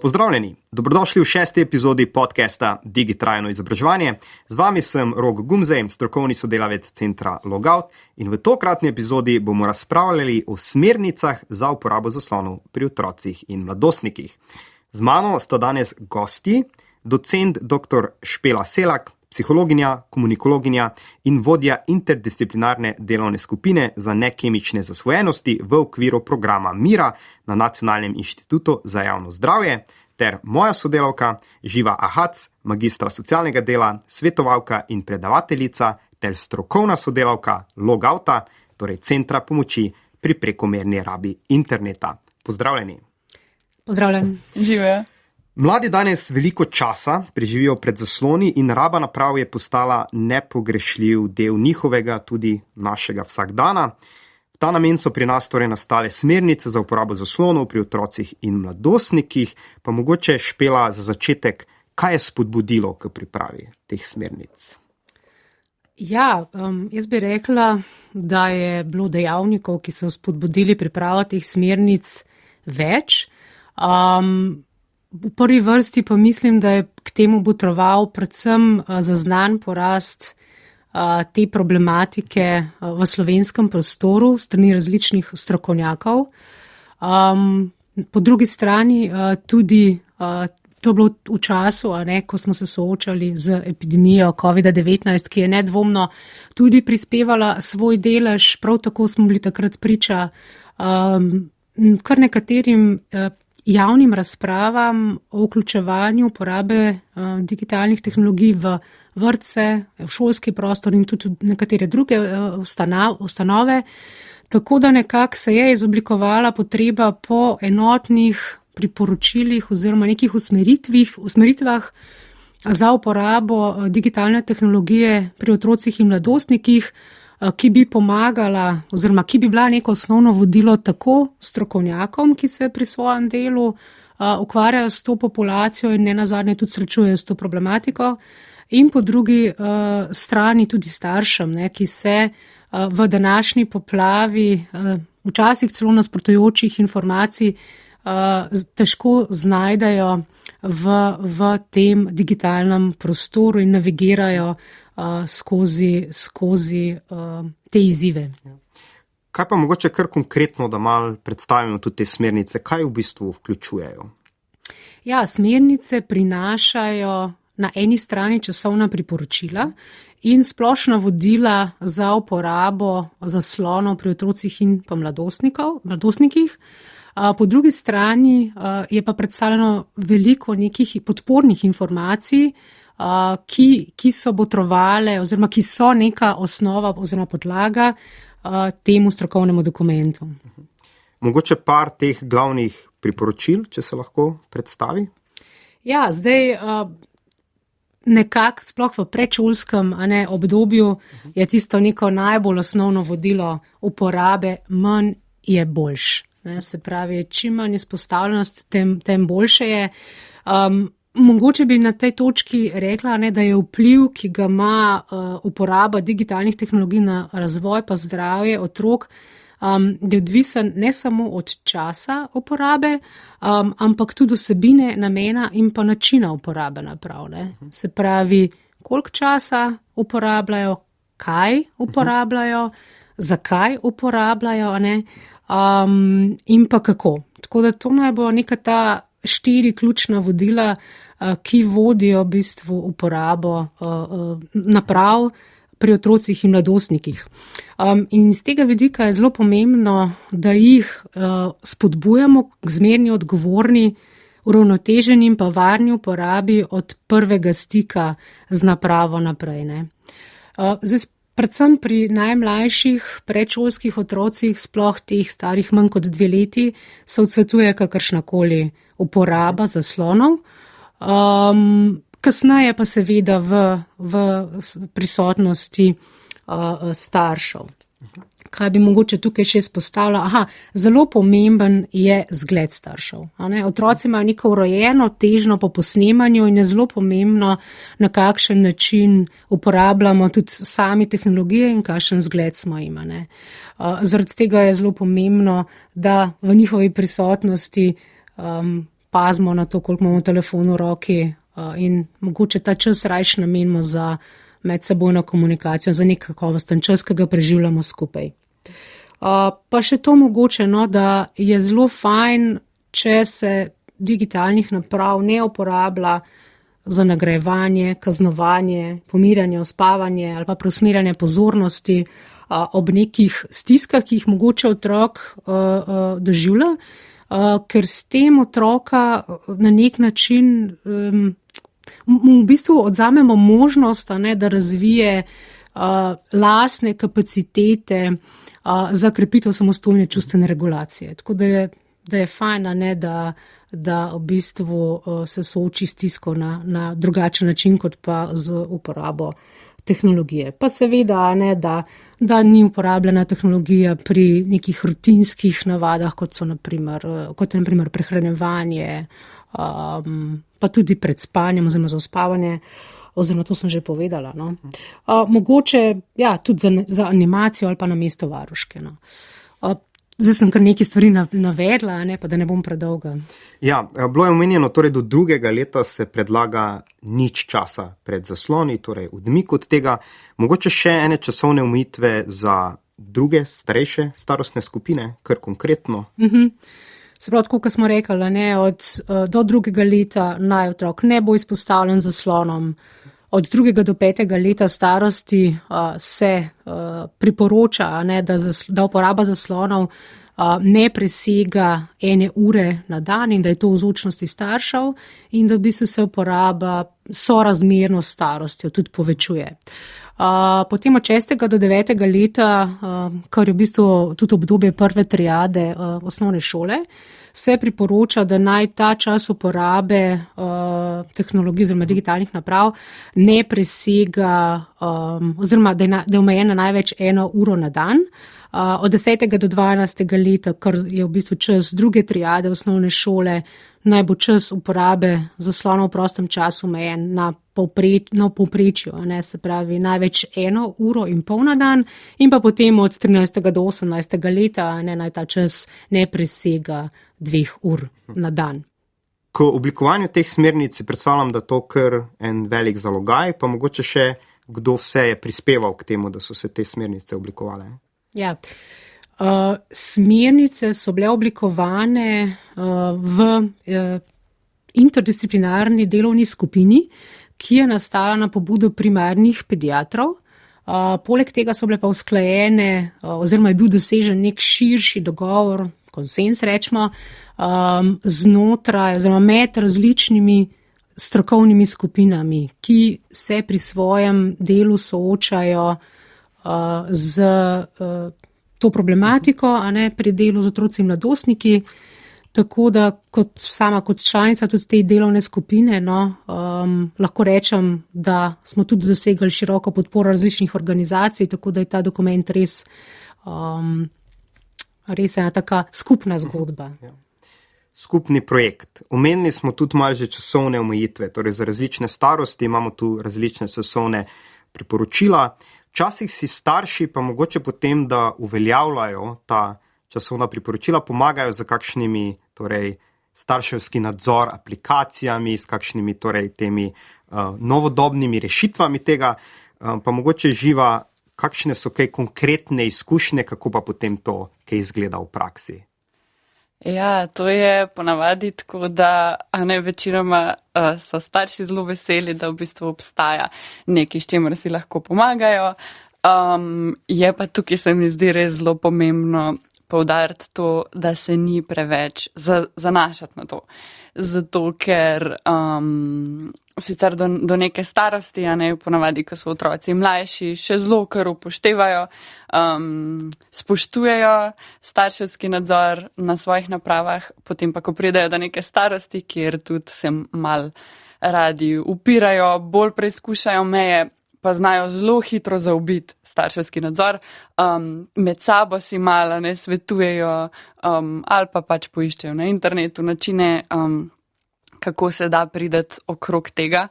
Pozdravljeni, dobrodošli v 6. epizodi podcasta Digitalno izobraževanje. Z vami sem Rok Gumzej, strokovni sodelavec centra Logout, in v tokratni epizodi bomo razpravljali o smernicah za uporabo zaslonov pri otrocih in mladostnikih. Z mano sta danes gosti, docent dr. Špela Selak, psihologinja, komunikologinja in vodja interdisciplinarne delovne skupine za nekemične zasvojenosti v okviru programa Mira na Nacionalnem inštitutu za javno zdravje, ter moja sodelavka Živa Ahac, magistra socialnega dela, svetovalka in predavateljica ter strokovna sodelavka Logouta, torej Centra pomoči pri prekomerni rabi interneta. Pozdravljeni. Pozdravljen. Živijo. Mladi danes veliko časa preživijo pred zasloni in raba naprav je postala nepogrešljiv del njihovega, tudi našega vsakdana. V ta namen so pri nas torej nastale smernice za uporabo zaslonov pri otrocih in mladostnikih, pa mogoče Špela za začetek, kaj je spodbudilo k pripravi teh smernic? Ja, jaz bi rekla, da je bilo dejavnikov, ki so spodbudili pripravo teh smernic več. V prvi vrsti pa mislim, da je k temu botroval predvsem zaznan porast te problematike v slovenskem prostoru strani različnih strokovnjakov. Po drugi strani tudi to je bilo v času, ko smo se soočali z epidemijo COVID-19, ki je nedvomno tudi prispevala svoj delež. Prav tako smo bili takrat priča kar nekaterim javnim razpravam o vključevanju uporabe digitalnih tehnologij v vrtce, v šolski prostor in tudi nekatere druge ustanove. Tako da nekako se je izoblikovala potreba po enotnih priporočilih oziroma nekih usmeritvah za uporabo digitalne tehnologije pri otrocih in mladostnikih, ki bi pomagala oziroma ki bi bila neko osnovno vodilo tako strokovnjakom, ki se pri svojem delu ukvarjajo s to populacijo in nenazadnje tudi srečujejo s to problematiko, in po drugi strani tudi staršem, ki se v današnji poplavi včasih celo nasprotujočih informacij težko znajdejo v tem digitalnem prostoru in navigirajo skozi te izzive. Kaj pa mogoče kar konkretno, da malo predstavimo tudi te smernice, kaj v bistvu vključujejo? Ja, smernice prinašajo na eni strani časovna priporočila in splošna vodila za uporabo zaslonov pri otrocih in pa mladostnikih. Po drugi strani je pa predstavljeno veliko nekih podpornih informacij, ki so botrovale oziroma ki so neka osnova oziroma podlaga temu strokovnemu dokumentu. Mogoče par teh glavnih priporočil, če se lahko predstavi? Ja, zdaj nekako sploh v predšolskem obdobju je tisto neko najbolj osnovno vodilo uporabe, manj je boljš. Se pravi, čim manj izpostavljenost, tem boljše je. Mogoče bi na tej točki rekla, da je vpliv, ki ga ima uporaba digitalnih tehnologij na razvoj pa zdravje otrok, da je odvisen ne samo od časa uporabe, ampak tudi vsebine, namena in pa načina uporabe naprav. Se pravi, koliko časa uporabljajo, kaj uporabljajo, zakaj uporabljajo, in pa kako. Tako da to naj bo neka ta 4 ključna vodila, ki vodijo v bistvu uporabo naprav pri otrocih in mladostnikih. In z tega vidika je zelo pomembno, da jih spodbujamo k zmerni, odgovorni, uravnoteženi in pa varni uporabi od prvega stika z napravo naprej. Zdaj, predvsem pri najmlajših predšolskih otrocih, sploh teh starih manj kot 2 leti, se odsvetuje kakršnakoli uporaba zaslonov. Kasneje pa seveda v prisotnosti staršev. Kaj bi mogoče tukaj še izpostavila? Zelo pomemben je zgled staršev. Otroci imajo neko urojeno težnjo po posnemanju in je zelo pomembno, na kakšen način uporabljamo tudi sami tehnologije in kakšen zgled smo jim. Zaradi tega je zelo pomembno, da v njihovi prisotnosti pazimo na to, koliko imamo telefon v roki in mogoče ta čas rajš namenimo za medsebojno komunikacijo, za nek kakovosten čas, ki ga preživljamo skupaj. Pa še to mogoče, no, da je zelo fajn, če se digitalnih naprav ne uporablja za nagrajevanje, kaznovanje, pomirjanje, uspavanje ali pa preusmerjanje pozornosti ob nekih stiskah, ki jih mogoče otrok doživlja, ker s tem otroka na nek način mu v bistvu odzamemo možnost, da razvije lastne kapacitete za krepitev samostojne čustvene regulacije. Tako da je fajn, da v bistvu se sooči stisko na drugačen način, kot pa z uporabo tehnologije. Pa seveda, da ni uporabljena tehnologija pri nekih rutinskih navadah, kot je naprimer prehranjevanje, pa tudi pred spanjem oziroma za uspavanje, oziroma to sem že povedala. No. Mogoče tudi za animacijo ali pa na mesto varuške. No. Zdaj sem kar nekaj stvari navedla, pa da ne bom predolga. Ja, bilo je omenjeno, torej do 2. leta se predlaga nič časa pred zasloni, torej odmik od tega. Mogoče še ene časovne omejitve za druge, starejše starostne skupine, kar konkretno. Se pravi, tako, kot smo rekli, do 2. leta naj otrok ne bo izpostavljen zaslonom. Od 2. do 5. leta starosti se priporoča, da uporaba zaslonov ne presega 1 ure na dan in da je to v vzročnosti staršev in da v bistvu se uporaba sorazmerno s starostjo tudi povečuje. Potem od 6. do 9. leta, kar je v bistvu tudi obdobje prve triade osnovne šole, se priporoča, da naj ta čas uporabe tehnologij oziroma digitalnih naprav ne presega oziroma da je omejena največ 1 uro na dan. Od 10. do 12. leta, kar je v bistvu čas druge triade osnovne šole, naj bo čas uporabe zaslonov v prostem času omejen na povprečju, se pravi največ 1,5 ure na dan in pa potem od 13. do 18. leta naj ta čas ne presega 2 ur na dan. K oblikovanju teh smernic si predstavljam, da to kar en velik zalogaj, pa mogoče še kdo vse je prispeval k temu, da so se te smernice oblikovale. Ja. Smernice so bile oblikovane v interdisciplinarni delovni skupini, ki je nastala na pobudo primarnih pediatrov. Poleg tega so bile pa usklajene oziroma je bil dosežen nek širši dogovor, konsens rečemo, znotraj oziroma med različnimi strokovnimi skupinami, ki se pri svojem delu soočajo z to problematiko, pri delu z otroci in mladostniki. Tako da kot članica tudi te delovne skupine, lahko rečem, da smo tudi dosegli široko podporo različnih organizacij, tako da je ta dokument res ena taka skupna zgodba. Ja. Skupni projekt. Omenili smo tudi malo že časovne omejitve, torej za različne starosti imamo tu različne časovne priporočila. Včasih si starši pa mogoče potem, da uveljavljajo ta časovna priporočila, pomagajo z kakšnimi starševski nadzor aplikacijami, s kakšnimi temi novodobnimi rešitvami tega, pa mogoče Živa, kakšne so kaj konkretne izkušnje, kako pa potem to kaj izgleda v praksi? Ja, to je ponavadi tako, da večinoma so starši zelo veseli, da v bistvu obstaja nekaj, s čemer si lahko pomagajo. Je pa tukaj se mi zdi res zelo pomembno poudariti to, da se ni preveč zanašati na to. Zato, ker sicer do neke starosti, ponavadi, ko so otroci mlajši, še zelo kar upoštevajo, spoštujejo starševski nadzor na svojih napravah, potem pa, ko pridejo do neke starosti, kjer tudi se mal radi upirajo, bolj preizkušajo meje, pa znajo zelo hitro zaobiti starševski nadzor, med sabo si malo svetujejo ali pa pač poiščejo na internetu načine, kako se da prideti okrog tega.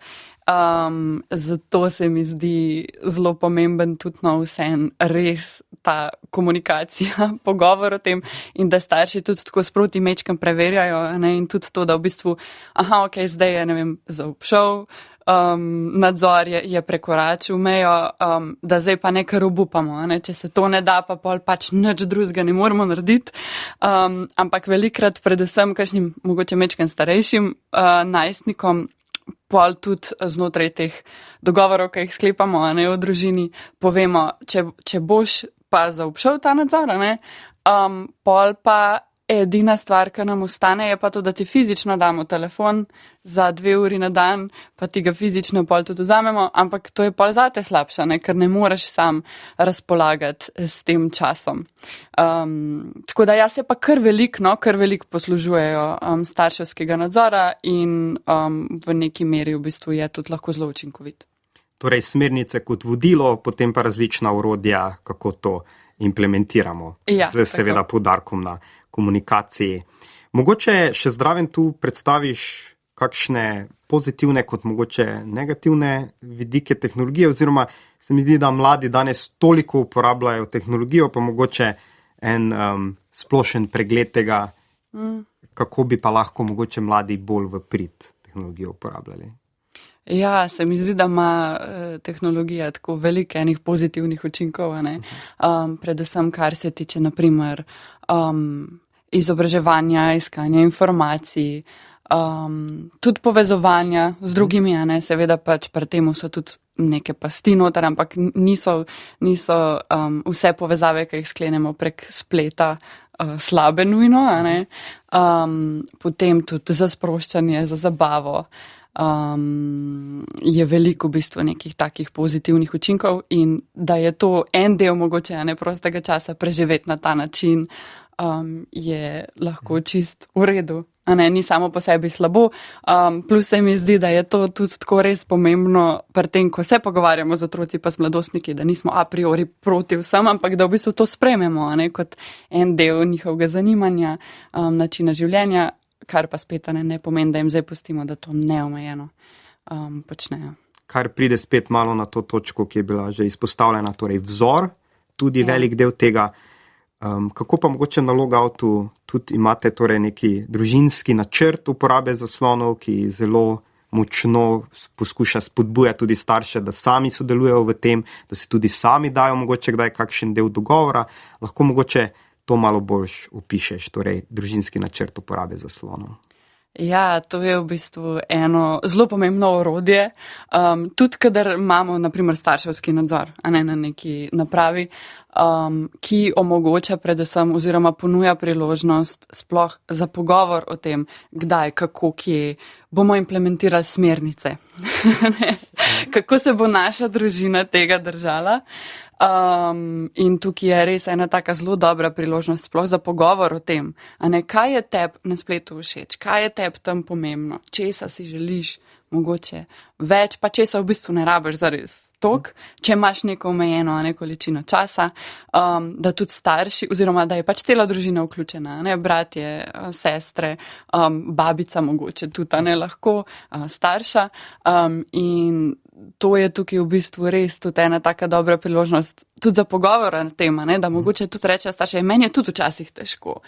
Zato se mi zdi zelo pomemben tudi vsem res ta komunikacija, pogovor o tem in da starši tudi tako sproti mečkam preverjajo, ne, in tudi to, da v bistvu, ok, zdaj je, ne vem, zaobšel, nadzor je prekoračil mejo, da zdaj pa nekaj obupamo, ne? Če se to ne da, pa pol pač nič drugega ne moramo narediti, ampak velikrat predvsem kakšnim mogoče mečkam starejšim najstnikom pol tudi znotraj teh dogovorov, ki jih sklepamo, ne, v družini, povemo, če boš pa zaobšel ta nadzor, ne, pol pa edina stvar, ki nam ostane, je pa to, da ti fizično damo telefon za 2 uri na dan, pa ti ga fizično pol tudi vzamemo, ampak to je pol zate slabša, ne, ker ne moreš sam razpolagati s tem časom. Tako da se pa kar veliko poslužujejo starševskega nadzora in v neki meri v bistvu je tudi lahko zelo učinkovit. Torej smernice kot vodilo, potem pa različna orodja, kako to implementiramo. Ja, z seveda poudarkom na komunikaciji. Mogoče še zraven tu predstaviš kakšne pozitivne kot mogoče negativne vidike tehnologije, oziroma se mi zdi, da mladi danes toliko uporabljajo tehnologijo, pa mogoče en splošen pregled tega, kako bi pa lahko mogoče mladi bolj v prid tehnologijo uporabljali. Ja, se mi zdi, da ima tehnologija tako veliko enih pozitivnih učinkov, ne? Predvsem kar se tiče naprimer izobraževanja, iskanja informacij, tudi povezovanja z drugimi, ne? Seveda pač pri temu so tudi neke pasti noter, ampak niso vse povezave, ki jih sklenemo prek spleta, slabe nujno, ne? Potem tudi za sproščanje, za zabavo. Je veliko v bistvu nekih takih pozitivnih učinkov in da je to en del mogoče prostega časa preživeti na ta način, je lahko čist v redu. Ni samo po sebi slabo, plus se mi zdi, da je to tudi tako res pomembno pri tem, ko se pogovarjamo z otroci pa z mladostniki, da nismo a priori proti vsem, ampak da v bistvu to sprejmemo, kot en del njihovega zanimanja, načina življenja, kar pa spet ne pomeni, da jim zdaj pustimo, da to neomejeno počnejo. Kar pride spet malo na to točko, ki je bila že izpostavljena, torej vzor, tudi velik del tega. Kako pa mogoče na Logoutu tudi imate torej neki družinski načrt uporabe zaslonov, ki zelo močno poskuša spodbujati tudi starše, da sami sodelujejo v tem, da si tudi sami dajo mogoče kdaj kakšen del dogovora, lahko mogoče to malo bolj opišeš, torej družinski načrt uporabe zaslonov. Ja, to je v bistvu eno zelo pomembno orodje, tudi kadar imamo naprimer starševski nadzor, na neki napravi, ki omogoča predvsem oziroma ponuja priložnost sploh za pogovor o tem, kdaj, kako, kje bomo implementirali smernice. Kako se bo naša družina tega držala. In tukaj je res ena taka zelo dobra priložnost sploh za pogovor o tem, kaj je tebi na spletu všeč, kaj je tebi tam pomembno, česa si želiš mogoče več, pa česa v bistvu ne rabiš zares toliko, če imaš neko omejeno količino časa, da tudi starši, oziroma da je pač cela družina vključena, bratje, sestre, babica mogoče tudi, lahko starša, in to je tukaj v bistvu res tudi ena taka dobra priložnost tudi za pogovor na tem, da mogoče tudi reče starše, meni je tudi včasih težko,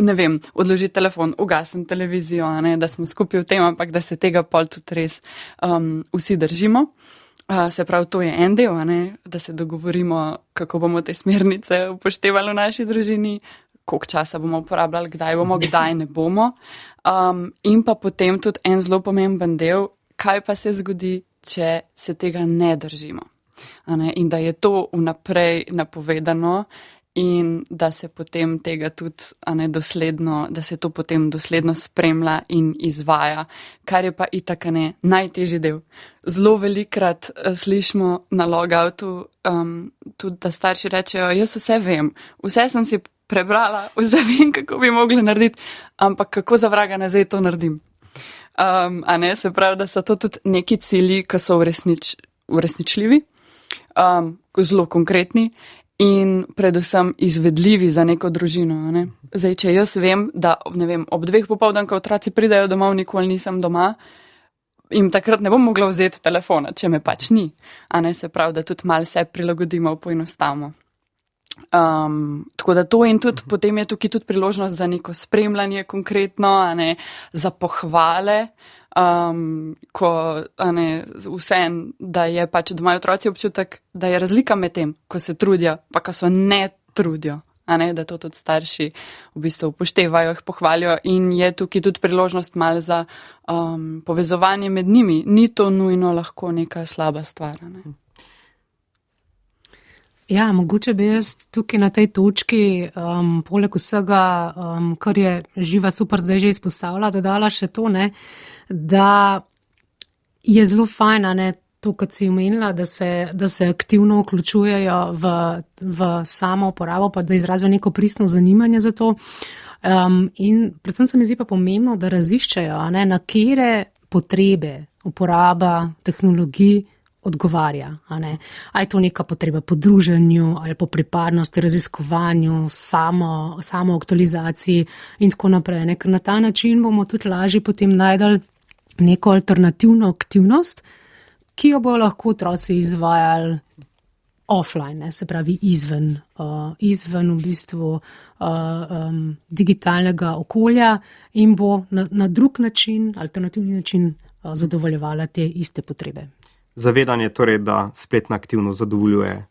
ne vem, odložiti telefon, ugasnem televizijo, da smo skupaj v tem, ampak da se tega pol tudi res vsi držimo. Se pravi, to je en del, da se dogovorimo, kako bomo te smernice upoštevali v naši družini, koliko časa bomo uporabljali, kdaj bomo, kdaj ne bomo. In pa potem tudi en zelo pomemben del, kaj pa se zgodi, če se tega ne držimo. In da je to vnaprej napovedano in da se potem tega tudi dosledno, da se to potem dosledno spremlja in izvaja, kar je pa itak najtežji del. Zelo velikrat slišimo na Logoutu tudi, da starši rečejo, jaz vse vem, vse sem si prebrala, vse vem, kako bi mogli narediti, ampak kako za vraga zdaj to naredim. Se pravi, da so to tudi neki cilji, ki so uresničljivi, zelo konkretni in predvsem izvedljivi za neko družino. Zdaj, če jaz vem, da ob 2:00 popoldan, ko otroci pridejo domov, nikoli nisem doma, jim takrat ne bom mogla vzeti telefona, če me pač ni. A ne, se pravi, da tudi malo se prilagodimo, poenostavimo. Tako da to in tudi potem je tukaj tudi priložnost za neko spremljanje konkretno, a ne, za pohvale, ko, a ne, vsem, da je pač, da imajo otroci občutek, da je razlika med tem, ko se trudijo, pa ko se ne trudijo, a ne, da to tudi starši v bistvu upoštevajo, jih pohvalijo in je tukaj tudi priložnost malo za povezovanje med njimi. Ni to nujno lahko neka slaba stvar, a ne. Ja, mogoče bi jaz tukaj na tej točki, poleg vsega, kar je Živa super zdaj že izpostavila, dodala še to, ne, da je zelo fajn, ne, to, kot si omenila, da se aktivno vključujejo v samo uporabo, pa da izrazijo neko pristno zanimanje za to. In predvsem se mi zdi pa pomembno, da raziščejo, ne, na katere potrebe uporaba tehnologij odgovarja. A je to neka potreba po druženju ali po pripadnosti, raziskovanju, samo aktualizaciji in tako naprej. Ne? Ker na ta način bomo tudi lažje potem najdali neko alternativno aktivnost, ki jo bo lahko otroci izvajali offline, ne? Se pravi izven v bistvu digitalnega okolja in bo na drug način, alternativni način zadovoljevala te iste potrebe. Zavedanje torej, da spletna aktivnost zadovoljuje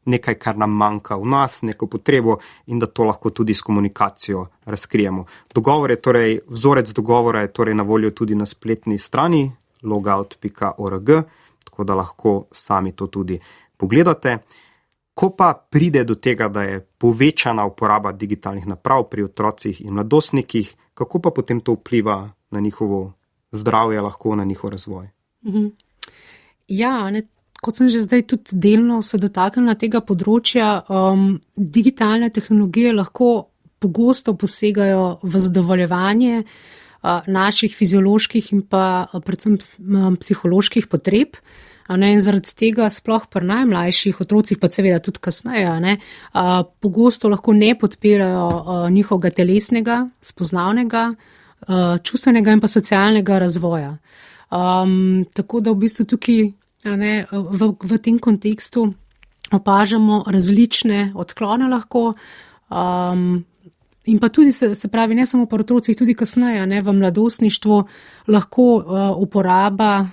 nekaj, kar nam manjka v nas, neko potrebo in da to lahko tudi s komunikacijo razkrijemo. Vzorec dogovora je torej na voljo tudi na spletni strani logout.org, tako da lahko sami to tudi pogledate. Ko pa pride do tega, da je povečana uporaba digitalnih naprav pri otrocih in mladostnikih, kako pa potem to vpliva na njihovo zdravje, lahko na njihov razvoj? Ja, ne, kot sem že zdaj tudi delno se dotaknila tega področja, digitalne tehnologije lahko pogosto posegajo v zadovoljevanje naših fizioloških in pa predvsem psiholoških potreb. In zaradi tega sploh pri najmlajših otrocih, pa seveda tudi kasneje, pogosto lahko ne podpirajo njihovega telesnega, spoznavnega, čustvenega in pa socialnega razvoja. Tako da v bistvu tukaj v tem kontekstu opažamo različne odklone lahko in pa tudi se pravi ne samo pri otrocih, tudi kasneje v mladostništvu lahko uporaba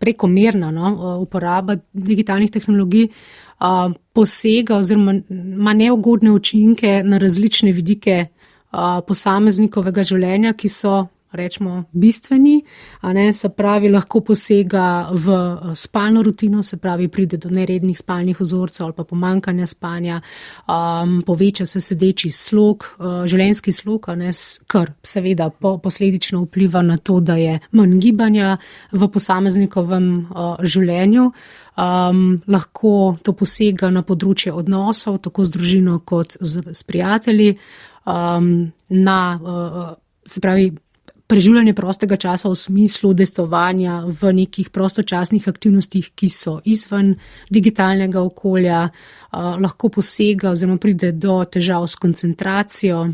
prekomerna uporaba digitalnih tehnologij posega oziroma ima neugodne učinke na različne vidike posameznikovega življenja, ki so rečemo bistveni, se pravi lahko posega v spalno rutino, se pravi pride do nerednih spalnih vzorcev ali pa pomanjkanja spanja, poveča se sedeči slog, življenjski slog, kar seveda posledično vpliva na to, da je manj gibanja v posameznikovem življenju. Lahko to posega na področje odnosov, tako z družino kot s prijatelji, se pravi preživljanje prostega časa v smislu udejstvovanja v nekih prostočasnih aktivnostih, ki so izven digitalnega okolja, lahko posega oziroma pride do težav s koncentracijo,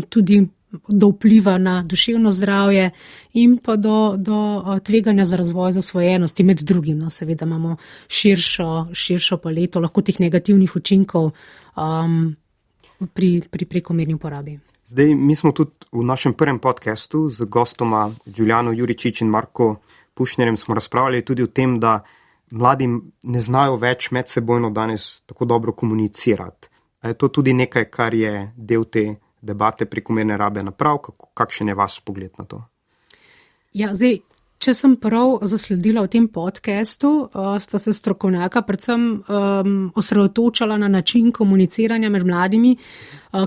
tudi do vpliva na duševno zdravje in pa do tveganja za razvoj zasvojenosti med drugim. Seveda imamo širšo paleto lahko teh negativnih učinkov pri prekomerni uporabi. Zdaj, mi smo tudi v našem prvem podcastu z gostoma Đulijano Juričič in Marko Pušnerjem smo razpravljali tudi o tem, da mladi ne znajo več medsebojno danes tako dobro komunicirati. A je to tudi nekaj, kar je del te debate prekomerne rabe naprav? Kakšen je vaš pogled na to? Ja, zdaj, če sem prav zasledila v tem podcastu, sta se strokovnjaka predvsem osredotočala na način komuniciranja med mladimi,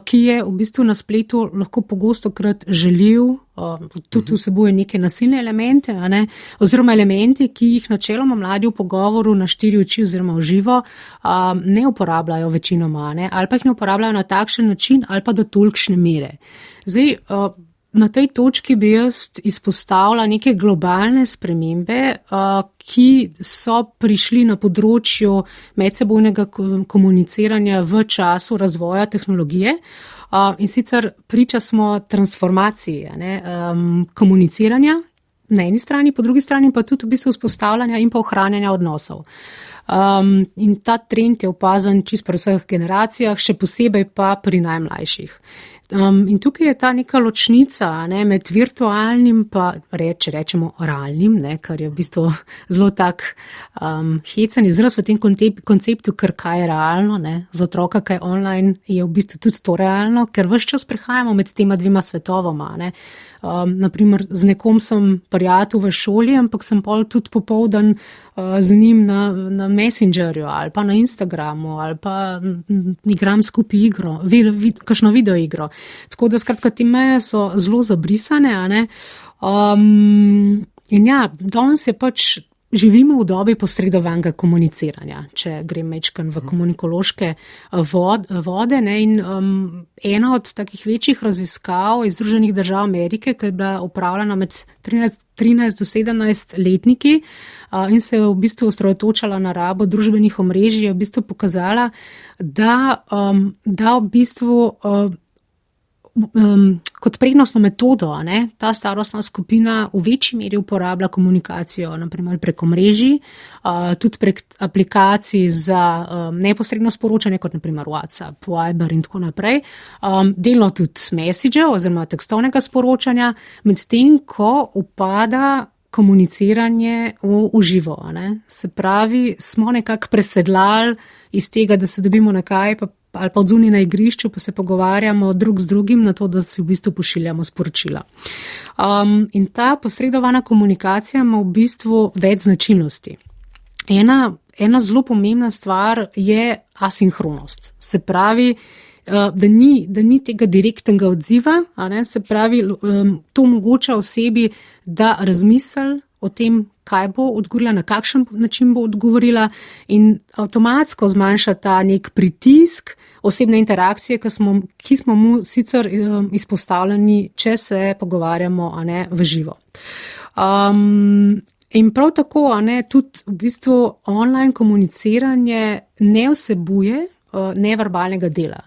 ki je v bistvu na spletu lahko pogostokrat žaljiv, tudi vsebuje neke nasilne elemente, oziroma elementi, ki jih načeloma mladi v pogovoru na 4 oči oziroma v živo ne uporabljajo večinoma, ali pa jih ne uporabljajo na takšen način ali pa do tolikšne mere. Zdaj, na tej točki bi jaz izpostavila neke globalne spremembe, ki so prišli na področju medsebojnega komuniciranja v času razvoja tehnologije. In sicer priča smo transformaciji komuniciranja na eni strani, po drugi strani pa tudi v bistvu vzpostavljanja in pa ohranjanja odnosov. In ta trend je opazen čisto pri vseh generacijah, še posebej pa pri najmlajših. In tukaj je ta neka ločnica, ne, med virtualnim pa rečemo realnim, ne, kar je v bistvu zelo tak hecen izraz v tem konceptu, ker kaj je realno, ne, za otroka, kaj je online, je v bistvu tudi to realno, ker ves čas prehajamo med tema dvema svetovoma, ne. Naprimer, z nekom sem prijatelj v šoli, ampak sem pol tudi popoldan z njim na Messengerju ali pa na Instagramu ali pa igram skupaj igro, kakšno video igro. Tako da skratka te meje so zelo zabrisane, a ne. In ja, danes je pač živimo v dobi posredovanega komuniciranja, če grem mečkan v komunikološke vode, ne, in ena od takih večjih raziskav iz Združenih držav Amerike, ki je bila opravljena med 13 do 17 letniki in se je v bistvu osredotočala na rabo družbenih omrežij, je v bistvu pokazala, da v bistvu kot prednostno metodo, ne, ta starostna skupina v večji meri uporablja komunikacijo, naprimer prek omrežij, tudi prek aplikacij za neposredno sporočanje, kot naprimer WhatsApp, Viber in tako naprej, delno tudi message oziroma tekstovnega sporočanja, medtem ko upada komuniciranje v živo. Ne. Se pravi, smo nekako presedlali iz tega, da se dobimo nekaj, ali pa odzuni na igrišču, pa se pogovarjamo drug z drugim na to, da si v bistvu pošiljamo sporočila. In ta posredovana komunikacija ima v bistvu več značilnosti. Ena zelo pomembna stvar je asinhronost. Se pravi, da ni tega direktnega odziva, a ne, se pravi, to omogoča osebi, da razmisli o tem, kaj bo odgovorila, na kakšen način bo odgovorila in avtomatsko zmanjša ta nek pritisk osebne interakcije, ki smo mu sicer izpostavljeni, če se pogovarjamo, a ne, v živo. In prav tako, a ne, tudi v bistvu online komuniciranje ne vsebuje neverbalnega dela.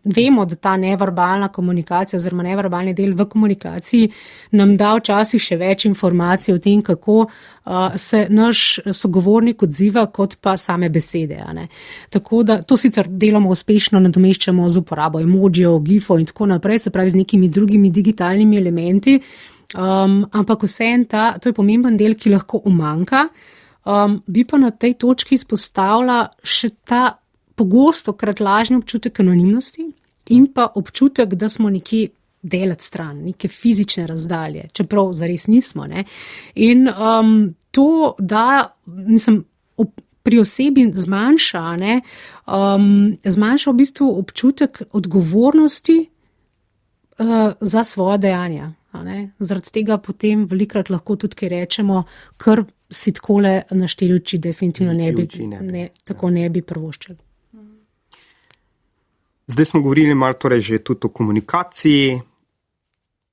Vemo, da ta neverbalna komunikacija oziroma neverbalni del v komunikaciji nam da včasih še več informacij o tem, kako se naš sogovornik odziva, kot pa same besede. A ne. Tako da to sicer deloma uspešno nadomeščamo z uporabo emojijev, gifov in tako naprej, se pravi z nekimi drugimi digitalnimi elementi, ampak vseeno to je pomemben del, ki lahko umanjka. Bi pa na tej točki izpostavila še ta pogosto krat lažni občutek anonimnosti in pa občutek, da smo nekje daleč stran, neke fizične razdalje, čeprav zares nismo. Ne? In to, da pri osebi zmanjša v bistvu občutek odgovornosti za svoja dejanja. Zaradi tega potem velikrat lahko tudi kaj rečemo, kar si takole na štiri oči definitivno ne bi prvoščili. Zdaj smo govorili malo torej že tudi o komunikaciji.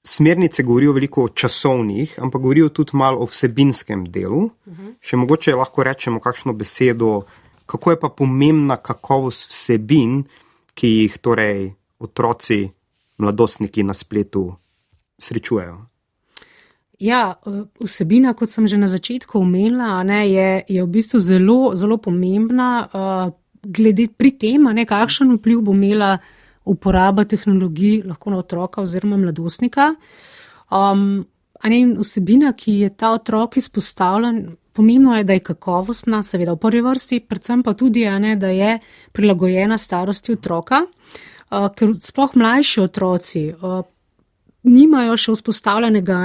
Smernice govorijo veliko o časovnih, ampak govorijo tudi malo o vsebinskem delu. Še mogoče lahko rečemo kakšno besedo, kako je pa pomembna kakovost vsebin, ki jih torej otroci, mladostniki na spletu srečujejo. Ja, vsebina, kot sem že na začetku omenila, je v bistvu zelo, zelo pomembna, glede pri tem, kakšen vpliv bo imela uporaba tehnologij lahko na otroka oziroma mladostnika. Vsebina, ki je ta otrok izpostavljen, pomembno je, da je kakovostna, seveda v prvi vrsti, predvsem pa tudi, da je prilagojena starosti otroka, ker sploh mlajši otroci nimajo še vzpostavljenega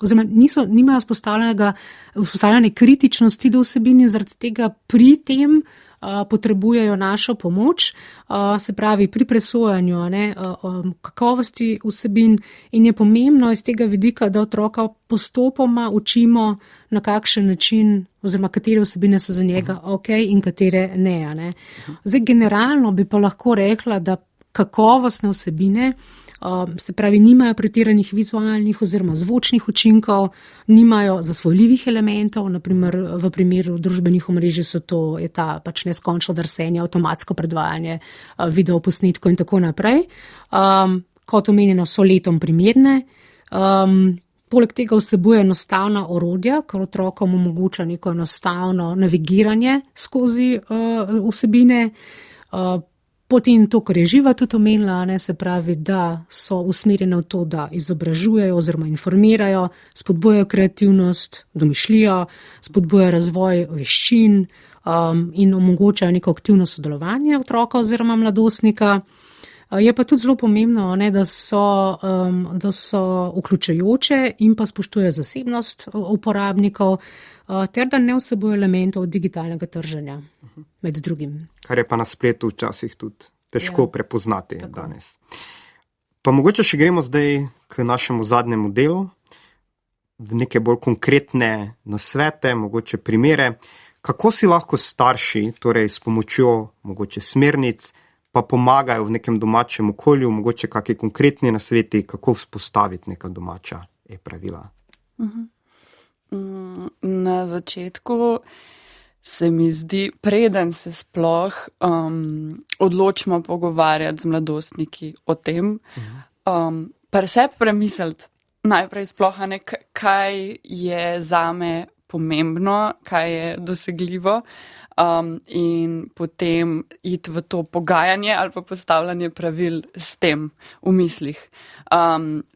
oziroma nimajo vzpostavljene kritičnosti do vsebine, zaradi tega pri tem potrebujejo našo pomoč, se pravi pri presojanju kakovosti vsebin in je pomembno iz tega vidika, da otroka postopoma učimo, na kakšen način oziroma katere vsebine so za njega ok in katere ne. Zdaj generalno bi pa lahko rekla, da kakovostne vsebine se pravi, nimajo pretiranih vizualnih oziroma zvočnih učinkov, nimajo zasvojljivih elementov, naprimer v primeru družbenih omrežij je ta pač neskončno drsenje, avtomatsko predvajanje videoposnetkov in tako naprej. Kot omenjeno, so letom primerne, Poleg tega vsebuje enostavna orodja, kar otrokom omogoča neko enostavno navigiranje skozi vsebine. Potem to, kar je Živa tudi omenila, se pravi, da so usmerjene v to, da izobražujejo oziroma informirajo, spodbujajo kreativnost, domišljijo, spodbujajo razvoj veščin in omogočajo neko aktivno sodelovanje otroka oziroma mladostnika. Je pa tudi zelo pomembno, da so vključujoče in pa spoštujejo zasebnost uporabnikov, ter da ne vsebujejo elementov digitalnega trženja, med drugim. Kar je pa na spletu včasih tudi težko prepoznati danes. Pa mogoče še gremo zdaj k našemu zadnjemu delu, v neke bolj konkretne nasvete, mogoče primere, kako si lahko starši, torej s pomočjo mogoče smernic, pa pomagajo v nekem domačem okolju, mogoče kakšni konkretni nasveti, kako vzpostaviti neka domača e-pravila. Na začetku se mi zdi, preden se sploh odločimo pogovarjati z mladostniki o tem, pa sebi premisliti najprej sploh, kaj je zame pomembno, kaj je dosegljivo, in potem iti v to pogajanje ali pa postavljanje pravil s tem v mislih.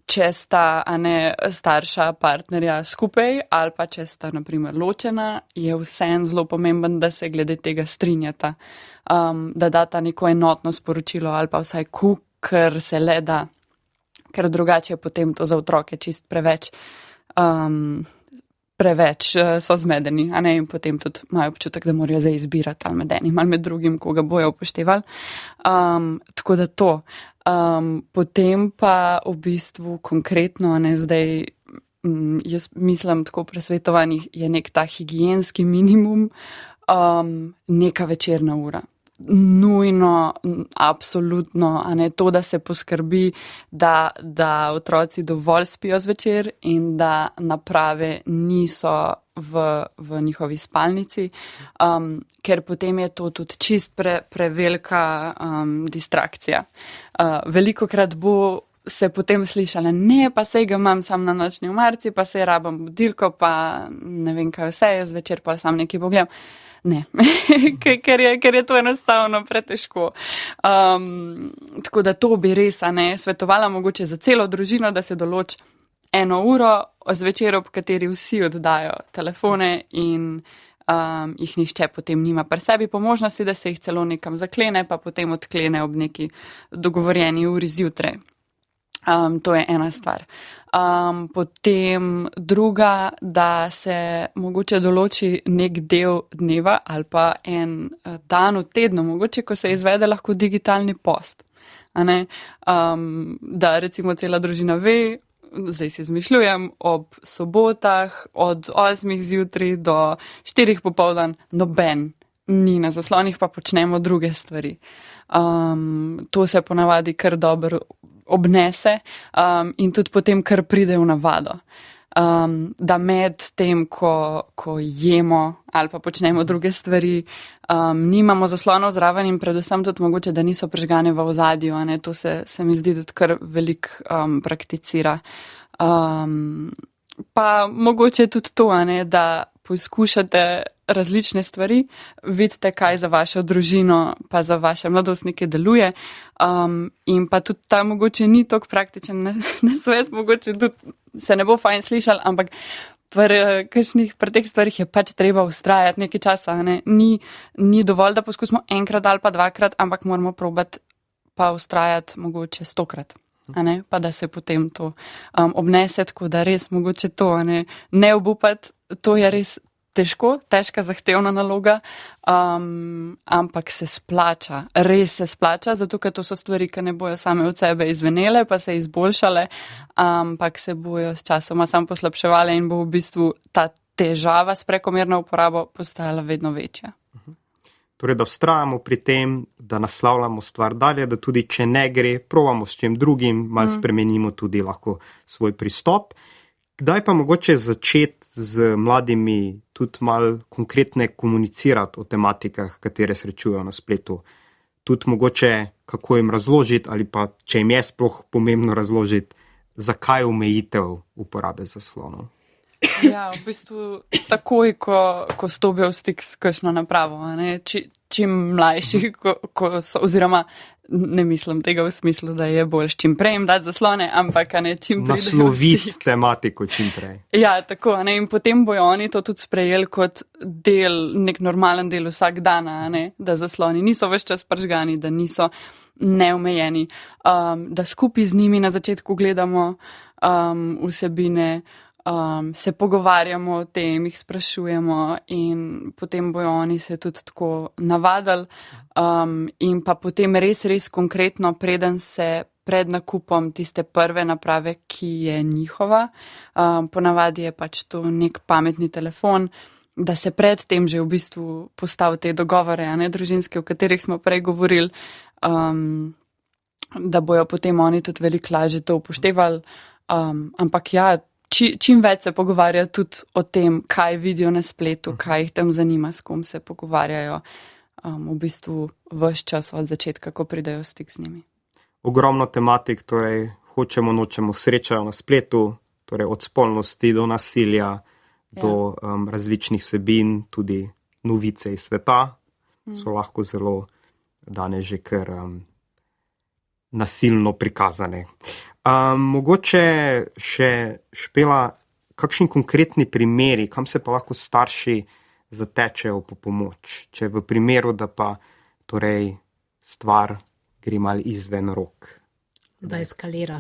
Če sta starša partnerja skupaj ali pa če sta na primer ločena, je vseeno zelo pomemben, da se glede tega strinjata, da data neko enotno sporočilo ali pa vsaj kar se le da, ker drugače potem to za otroke čist preveč so zmedeni, in potem tudi imajo občutek, da morajo zdaj izbirati ali med enim ali med drugim, koga bojo upoštevali. Tako da to. Potem pa v bistvu konkretno, zdaj jaz mislim tako pri svetovanjih, je nek ta higienski minimum, neka večerna ura. Nujno, absolutno, to, da se poskrbi, da otroci dovolj spijo zvečer in da naprave niso v njihovi spalnici, ker potem je to tudi čist prevelika distrakcija. Velikokrat bo se potem slišala, ne, pa sej ga imam sam na nočni omarici, pa sej rabam budilko, pa ne vem kaj vse, jaz večer pa sam nekaj pogledam. Ne, ker je to enostavno pretežko. Tako da to bi res svetovala mogoče za celo družino, da se določi 1 uro zvečer, ob kateri vsi oddajo telefone in jih nihče potem nima pri sebi po možnosti, da se jih celo nekam zaklene, pa potem odklene ob neki dogovorjeni uri zjutraj. To je ena stvar. Potem druga, da se mogoče določi nek del dneva ali pa en dan v tednu, mogoče, ko se izvede lahko digitalni post. Da recimo cela družina ve, zdaj si izmišljujem, ob sobotah od 8 zjutraj do 4 popoldan noben ni na zaslonih, pa počnemo druge stvari. To se ponavadi kar dobro obnese in tudi potem kar pride v navado. Da med tem, ko jemo ali pa počnemo druge stvari, nimamo zaslonov zraven in predvsem tudi mogoče, da niso prižgane v ozadju, to se mi zdi tudi kar veliko prakticira. Pa mogoče tudi to, da poskušate različne stvari, vidite, kaj za vašo družino pa za vaše mladostnike deluje, in pa tudi ta mogoče ni toliko praktičen nasvet, mogoče tudi se ne bo fajn slišal, ampak pri teh stvarih je pač treba ustrajati nekaj časa. Ni dovolj, da poskusimo enkrat ali pa 2-krat, ampak moramo probati pa ustrajati mogoče 100-krat. Pa da se potem to obnese, tako da res mogoče to ne obupati, to je res težka, zahtevna naloga, ampak se splača, res se splača, zato ker to so stvari, ki ne bojo same od sebe izvenele, pa se izboljšale, ampak se bojo s časoma sam poslabševale in bo v bistvu ta težava s prekomerno uporabo postajala vedno večja. Torej, da vztrajamo pri tem, da naslavljamo stvar dalje, da tudi če ne gre, probamo s čim drugim, malo spremenimo tudi lahko svoj pristop. Kdaj pa mogoče začeti z mladimi tudi malo konkretne komunicirati o tematikah, katere srečujejo na spletu? Tudi mogoče, kako jim razložiti ali pa, če jim je sploh pomembno razložiti, zakaj omejitev uporabe zaslonov? Ja, v bistvu takoj, ko stopijo v stik s kakšno napravo, čim mlajši, ko so, oziroma ne mislim tega v smislu, da je bolj čim prej jim dati zaslone, ampak čim prej. Nasloviti tematiko čim prej. Ja, tako, in potem bojo oni to tudi sprejeli kot nek normalen del vsak dan, da zasloni niso ves čas pržgani, da niso neomejeni, da skupaj z njimi na začetku gledamo vsebine, se pogovarjamo o tem, jih sprašujemo in potem bojo oni se tudi tako navadili in pa potem res konkretno, preden se pred nakupom tiste prve naprave, ki je njihova, ponavadi je pač to nek pametni telefon, da se pred tem že v bistvu postavi te dogovore, družinske, o katerih smo prej govorili, da bojo potem oni tudi veliko lažje to upoštevali, ampak ja, čim več se pogovarja tudi o tem, kaj vidijo na spletu, kaj jih tam zanima, s kom se pogovarjajo, v bistvu ves čas od začetka, ko pridejo v stik z njimi. Ogromno tematik, torej hočemo, nočemo, srečajo na spletu, torej od spolnosti do nasilja, do različnih vsebin, tudi novice iz sveta, so lahko zelo danes že kar nasilno prikazane. Mogoče še Špela, kakšni konkretni primeri, kam se pa lahko starši zatečejo po pomoč, če v primeru, da pa torej stvar gre malo izven rok. Da eskalira.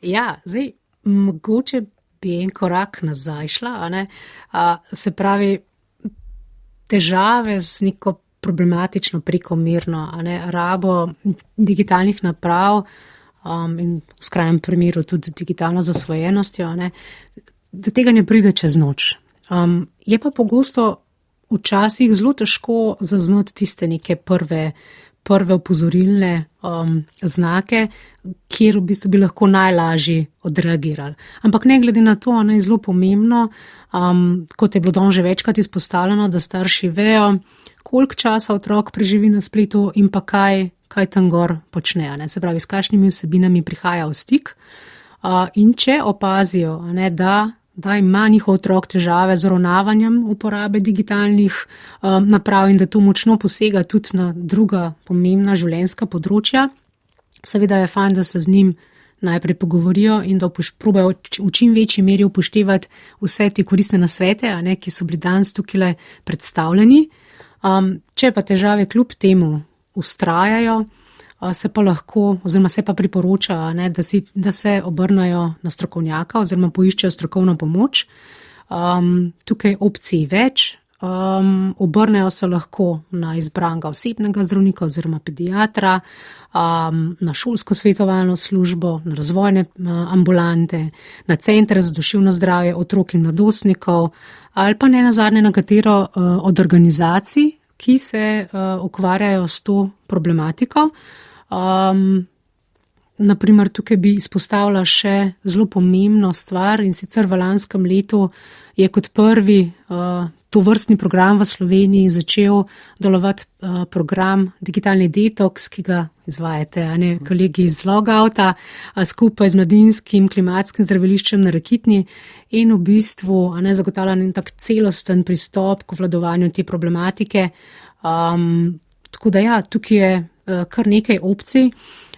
Ja, zdaj, mogoče bi en korak nazaj šla, se pravi, težave z neko problematično prekomerno rabo digitalnih naprav in v skrajnem primeru tudi digitalno zasvojenostjo, do tega ne pride čez noč. Je pa pogosto včasih zelo težko zaznati tiste neke prve opozorilne znake, kjer v bistvu bi lahko najlažje odreagirali. Ampak ne glede na to, je zelo pomembno, kot je bilo danes že večkrat izpostavljeno, da starši vejo, koliko časa otrok preživi na spletu in pa kaj tam gor počne, se pravi, s kakšnimi vsebinami prihaja v stik. In če opazijo, da ima njihov otrok težave z ravnavanjem uporabe digitalnih naprav in da to močno posega tudi na druga pomembna življenjska področja, seveda je fajn, da se z njim najprej pogovorijo in da probajo v čim večji meri upoštevati vse te koristne nasvete, ki so bili danes tukaj predstavljeni. Če pa težave kljub temu vztrajajo, se pa lahko, oziroma se pa priporoča, da se obrnajo na strokovnjaka oziroma poiščejo strokovno pomoč. Tukaj opcij več, obrnejo se lahko na izbranega osebnega zdravnika oziroma pediatra, na šolsko svetovalno službo, na razvojne ambulante, na centre za duševno zdravje otrok in mladostnikov ali pa nenazadnje na katero od organizacij, ki se ukvarjajo s to problematiko. Naprimer, tukaj bi izpostavila še zelo pomembno stvar in sicer v lanskem letu je kot prvi tovrstni program v Sloveniji začel delovati program Digitalni detoks, ki ga izvajate kolegi iz Logouta skupaj z Mladinskim klimatskim zdraviliščem na Rakitni in v bistvu zagotavlja en tak celosten pristop k obvladovanju te problematike. Tako da ja, tukaj je kar nekaj opcij.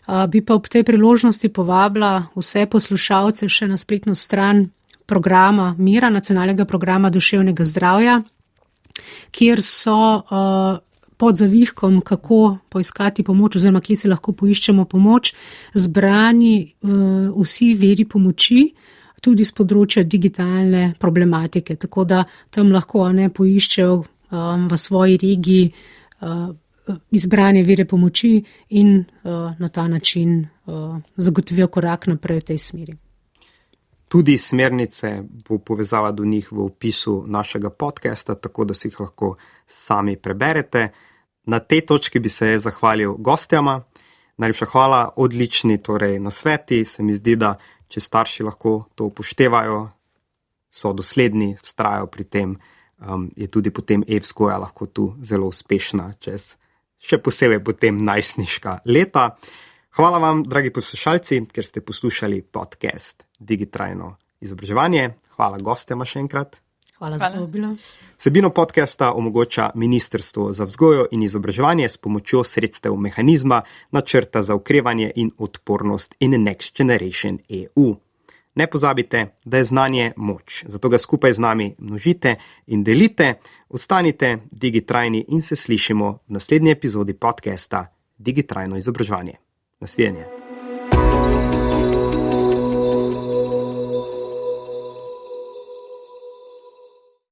Bi pa ob tej priložnosti povabila vse poslušalce še na spletno stran programa Mira, nacionalnega programa duševnega zdravja, kjer so pod zavihkom, kako poiskati pomoč oziroma kje si lahko poiščemo pomoč, zbrani vsi viri pomoči, tudi z področja digitalne problematike. Tako da tam lahko poiščejo v svoji regiji izbrane vire pomoči in na ta način zagotovijo korak naprej v tej smeri. Tudi smernice bo povezava do njih v opisu našega podcasta, tako da si jih lahko sami preberete. Na tej točki bi se zahvalil gostjama. Najlepša hvala, odlični torej nasveti. Se mi zdi, da če starši lahko to upoštevajo, so dosledni, vztrajajo pri tem, je tudi potem e-vzgoja lahko tu zelo uspešna čez še posebej potem najstniška leta. Hvala vam, dragi poslušalci, ker ste poslušali podcast Digitrajno izobraževanje. Hvala gostema še enkrat. Hvala za povabilo. Vsebino podcasta omogoča Ministrstvo za vzgojo in izobraževanje s pomočjo sredstev mehanizma načrta za okrevanje in odpornost in Next Generation EU. Ne pozabite, da je znanje moč, zato ga skupaj z nami množite in delite. Ostanite digitrajni in se slišimo v naslednji epizodi podcasta Digitrajno izobraževanje. Nasvidenje.